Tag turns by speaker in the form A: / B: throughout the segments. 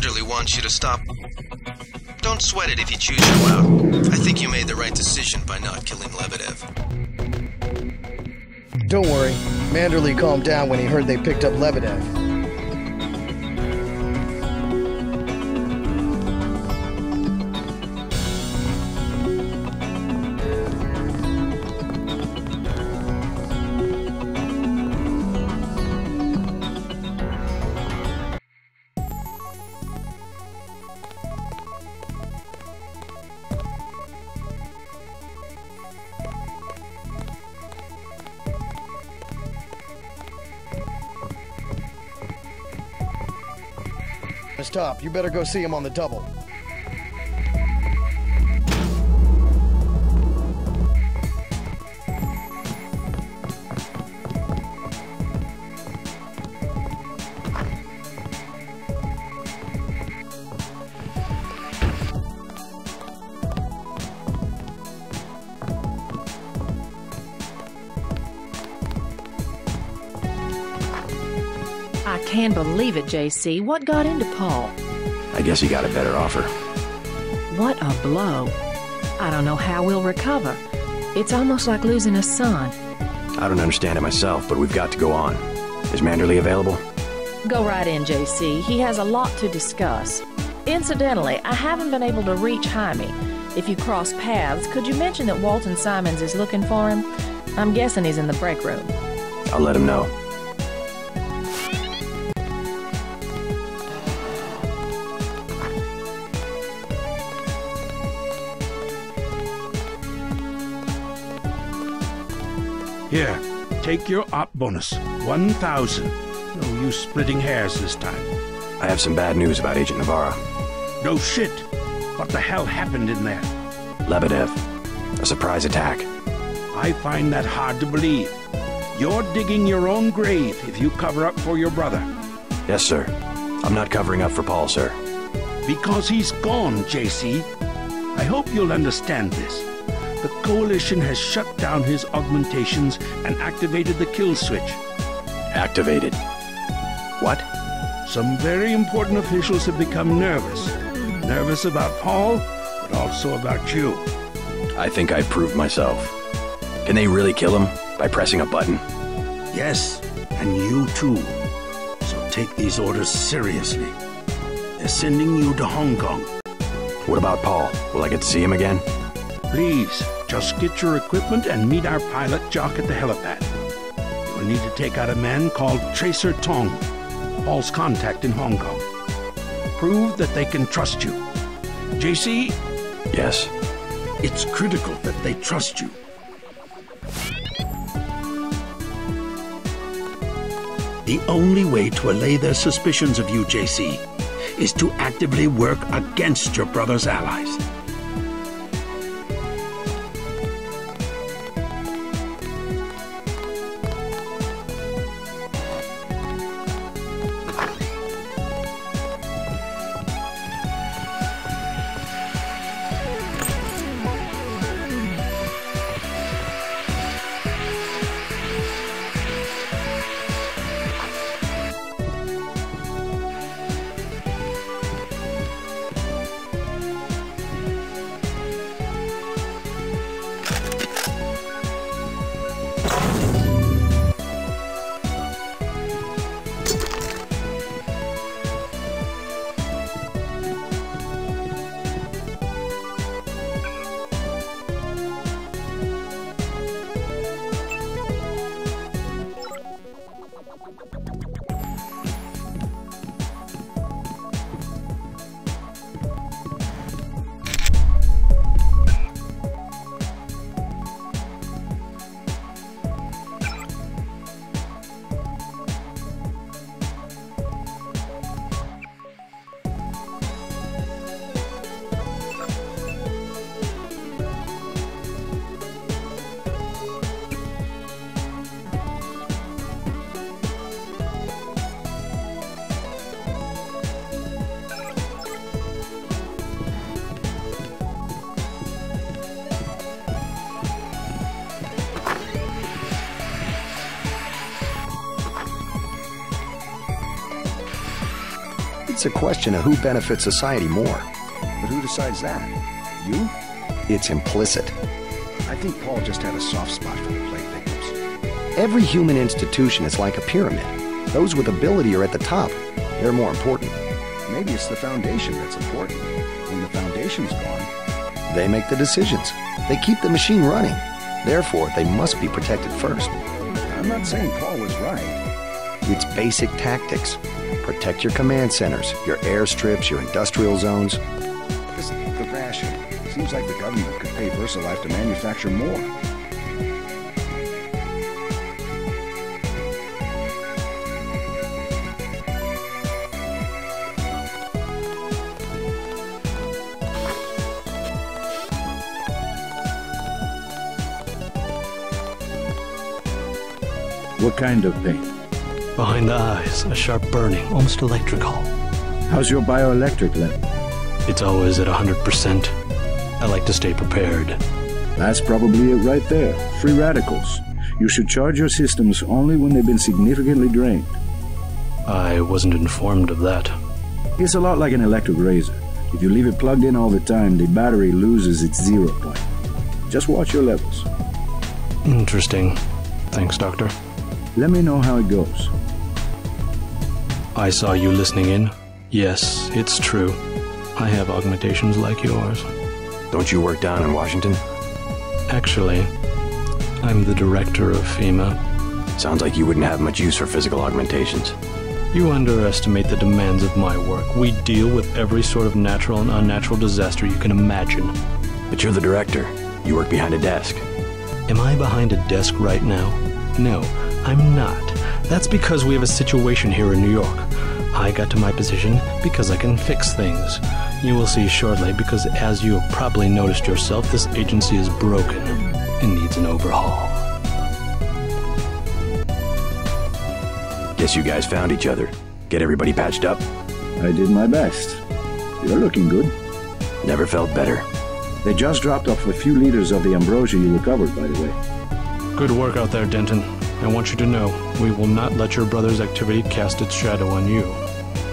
A: Manderley wants you to stop. Don't sweat it if you choose your route. I think you made the right decision by not killing Lebedev.
B: Don't worry. Manderley calmed down when he heard they picked up Lebedev. Top, you better go see him on the double.
C: I can't believe it, JC. What got into Paul?
D: I guess he got a better offer.
C: What a blow. I don't know how we'll recover. It's almost like losing a son.
D: I don't understand it myself, but we've got to go on. Is Manderley available?
C: Go right in, JC. He has a lot to discuss. Incidentally, I haven't been able to reach Jaime. If you cross paths, could you mention that Walton Simons is looking for him? I'm guessing he's in the break room.
D: I'll let him know.
E: Here, take your op bonus. 1,000. No use splitting hairs this time.
D: I have some bad news about Agent Navarro.
E: No shit. What the hell happened in there?
D: Lebedev. A surprise attack.
E: I find that hard to believe. You're digging your own grave if you cover up for your brother.
D: Yes, sir. I'm not covering up for Paul, sir.
E: Because he's gone, JC. I hope you'll understand this. The Coalition has shut down his augmentations and activated the kill switch.
D: Activated? What?
E: Some very important officials have become nervous. Nervous about Paul, but also about you.
D: I think I've proved myself. Can they really kill him by pressing a button?
E: Yes, and you too. So take these orders seriously. They're sending you to Hong Kong.
D: What about Paul? Will I get to see him again?
E: Please, just get your equipment and meet our pilot Jock at the helipad. You'll need to take out a man called Tracer Tong, Paul's contact in Hong Kong. Prove that they can trust you. JC?
D: Yes?
E: It's critical that they trust you. The only way to allay their suspicions of you, JC, is to actively work against your brother's allies.
F: It's a question of who benefits society more.
G: But who decides that? You?
F: It's implicit.
G: I think Paul just had a soft spot for the plague victims.
F: Every human institution is like a pyramid. Those with ability are at the top. They're more important.
G: Maybe it's the foundation that's important. When the foundation's gone...
F: They make the decisions. They keep the machine running. Therefore, they must be protected first.
G: I'm not saying Paul was right.
F: It's basic tactics. Protect your command centers, your airstrips, your industrial zones.
G: The ration. Seems like the government could pay VersaLife to manufacture more.
H: What kind of pain?
I: Behind the eyes, a sharp burning, almost electrical.
H: How's your bioelectric level?
I: It's always at 100%. I like to stay prepared.
H: That's probably it right there. Free radicals. You should charge your systems only when they've been significantly drained.
I: I wasn't informed of that.
H: It's a lot like an electric razor. If you leave it plugged in all the time, the battery loses its 0 point. Just watch your levels.
I: Interesting. Thanks, Doctor.
H: Let me know how it goes.
I: I saw you listening in. Yes, it's true. I have augmentations like yours.
D: Don't you work down in Washington?
I: Actually, I'm the director of FEMA.
D: Sounds like you wouldn't have much use for physical augmentations.
I: You underestimate the demands of my work. We deal with every sort of natural and unnatural disaster you can imagine.
D: But you're the director. You work behind a desk.
I: Am I behind a desk right now? No, I'm not. That's because we have a situation here in New York. I got to my position because I can fix things. You will see shortly, because as you have probably noticed yourself, this agency is broken and needs an overhaul.
D: Guess you guys found each other. Get everybody patched up?
H: I did my best. You're looking good.
D: Never felt better.
H: They just dropped off a few liters of the ambrosia you recovered, by the way.
I: Good work out there, Denton. I want you to know, we will not let your brother's activity cast its shadow on you.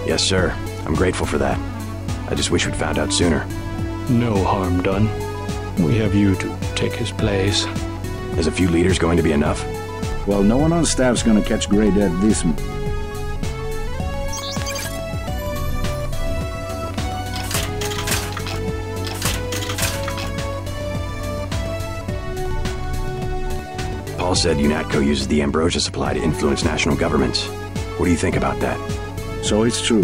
D: Yes, sir. I'm grateful for that. I just wish we'd found out sooner.
I: No harm done. We have you to take his place.
D: Is a few liters going to be enough?
H: Well, no one on staff's gonna catch Grey Death this month.
D: Paul said Unatco uses the ambrosia supply to influence national governments. What do you think about that?
H: So it's true.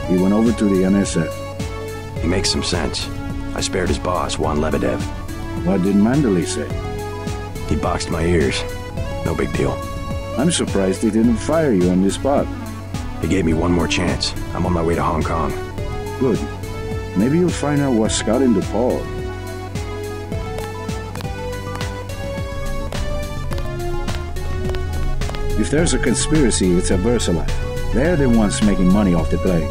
H: He went over to the NSF.
D: He makes some sense. I spared his boss, Juan Lebedev.
H: What did Mandalay say?
D: He boxed my ears. No big deal.
H: I'm surprised he didn't fire you on the spot.
D: He gave me one more chance. I'm on my way to Hong Kong.
H: Good. Maybe you'll find out what's got into Paul. If there's a conspiracy, it's at VersaLife. They're the ones making money off the plague.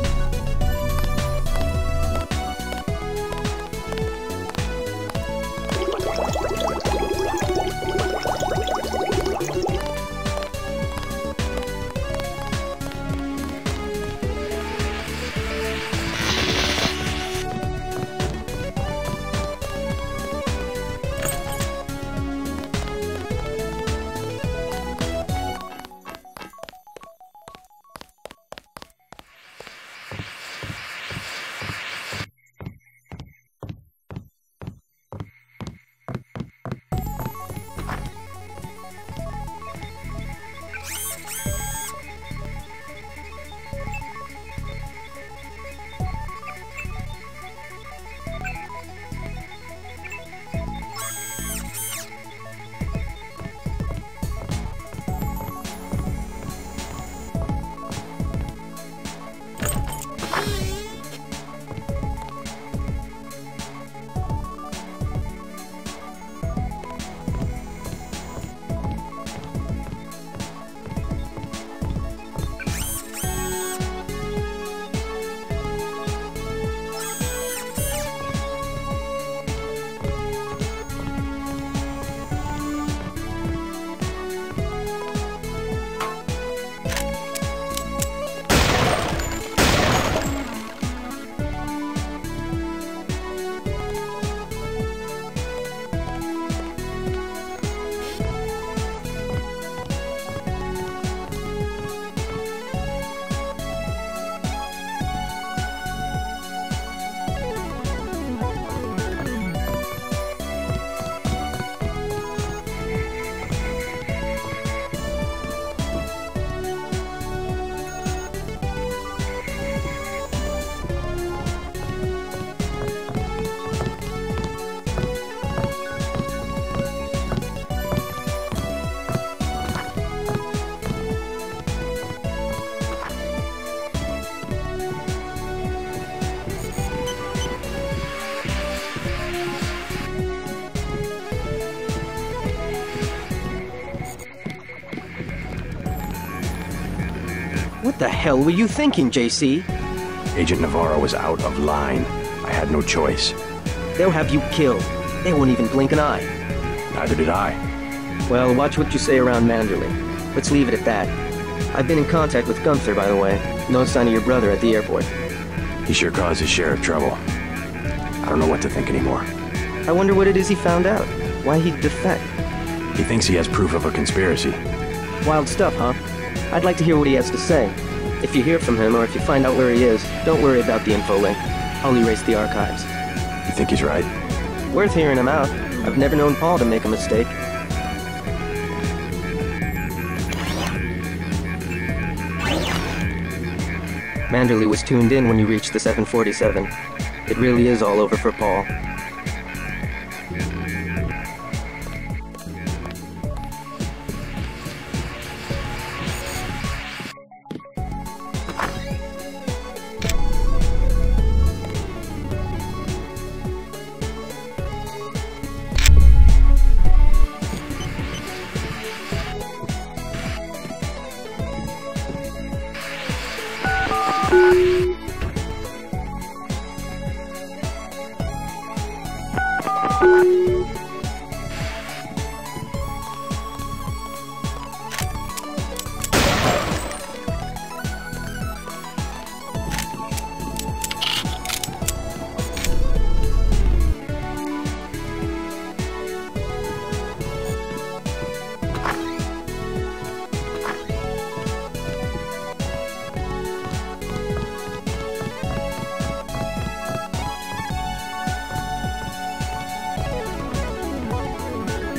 J: What the hell were you thinking, JC?
D: Agent Navarro was out of line. I had no choice.
J: They'll have you killed. They won't even blink an eye.
D: Neither did I.
J: Well, watch what you say around Manderley. Let's leave it at that. I've been in contact with Gunther, by the way. No sign of your brother at the airport.
D: He sure caused his share of trouble. I don't know what to think anymore.
J: I wonder what it is he found out. Why he'd defect.
D: He thinks he has proof of a conspiracy.
J: Wild stuff, huh? I'd like to hear what he has to say. If you hear from him, or if you find out where he is, don't worry about the info link. I'll erase the archives.
D: You think he's right?
J: Worth hearing him out. I've never known Paul to make a mistake. Manderley was tuned in when you reached the 747. It really is all over for Paul.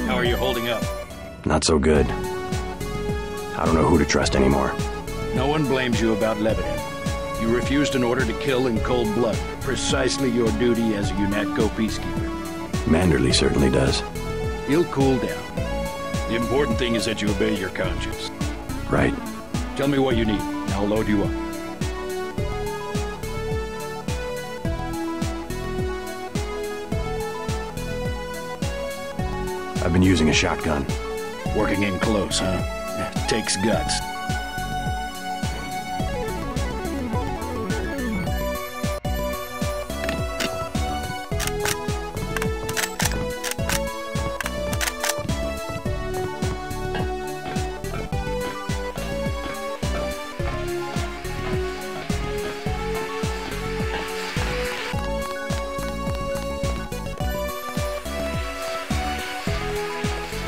K: How are you holding up?
D: Not so good. I don't know who to trust anymore.
K: No one blames you about Lebanon. You refused an order to kill in cold blood. Precisely your duty as a Unatco peacekeeper.
D: Manderley certainly does.
K: He'll cool down. The important thing is that you obey your conscience.
D: Right.
K: Tell me what you need, and I'll load you up.
D: I've been using a shotgun.
K: Working in close, huh? Takes guts.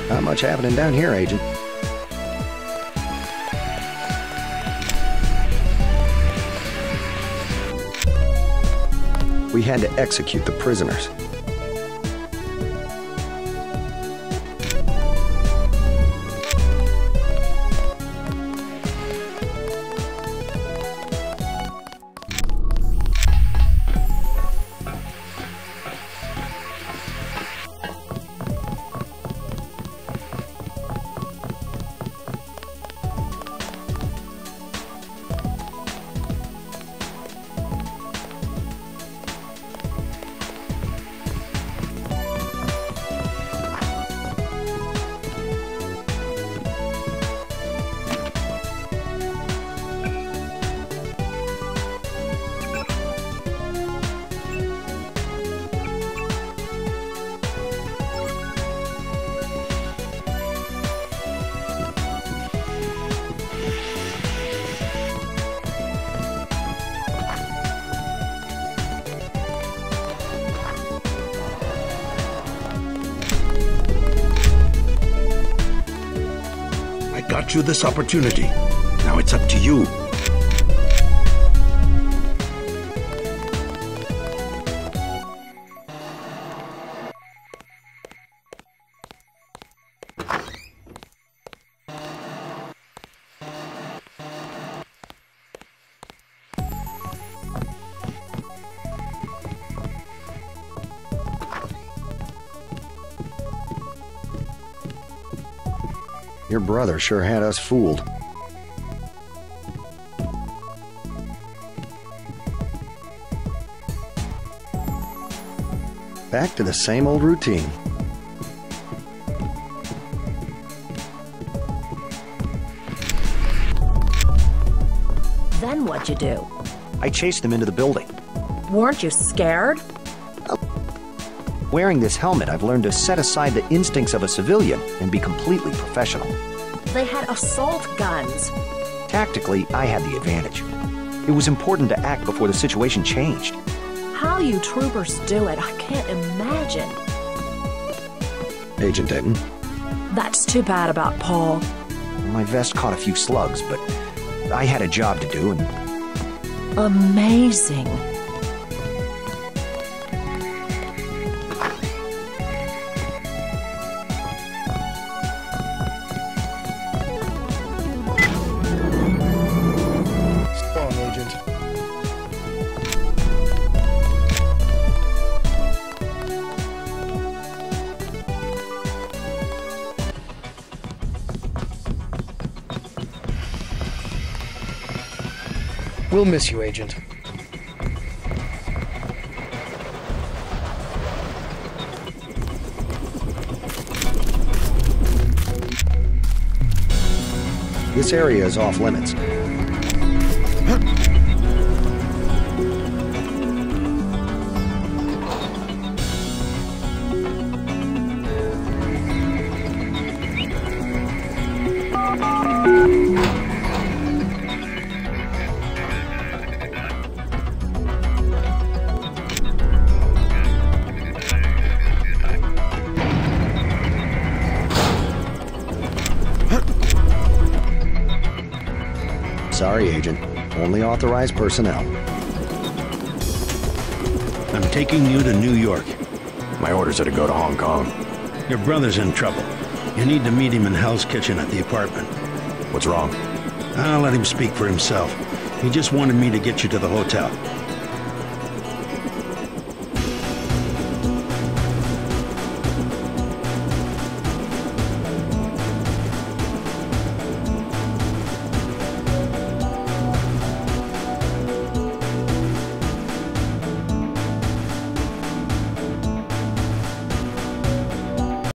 F: Not much happening down here, Agent. We had to execute the prisoners.
E: Got you this opportunity. Now it's up to you.
F: Your brother sure had us fooled. Back to the same old routine.
C: Then what'd you do?
F: I chased them into the building.
C: Weren't you scared?
F: Wearing this helmet, I've learned to set aside the instincts of a civilian and be completely professional.
C: They had assault guns.
F: Tactically, I had the advantage. It was important to act before the situation changed.
C: How you troopers do it, I can't imagine.
F: Agent Denton.
C: That's too bad about Paul.
F: My vest caught a few slugs, but I had a job to do and...
C: Amazing.
B: Strong, Agent. We'll miss you, Agent.
F: This area is off limits. Sorry, Agent. Only authorized personnel.
E: I'm taking you to New York.
D: My orders are to go to Hong Kong.
E: Your brother's in trouble. You need to meet him in Hell's Kitchen at the apartment.
D: What's wrong?
E: I'll let him speak for himself. He just wanted me to get you to the hotel.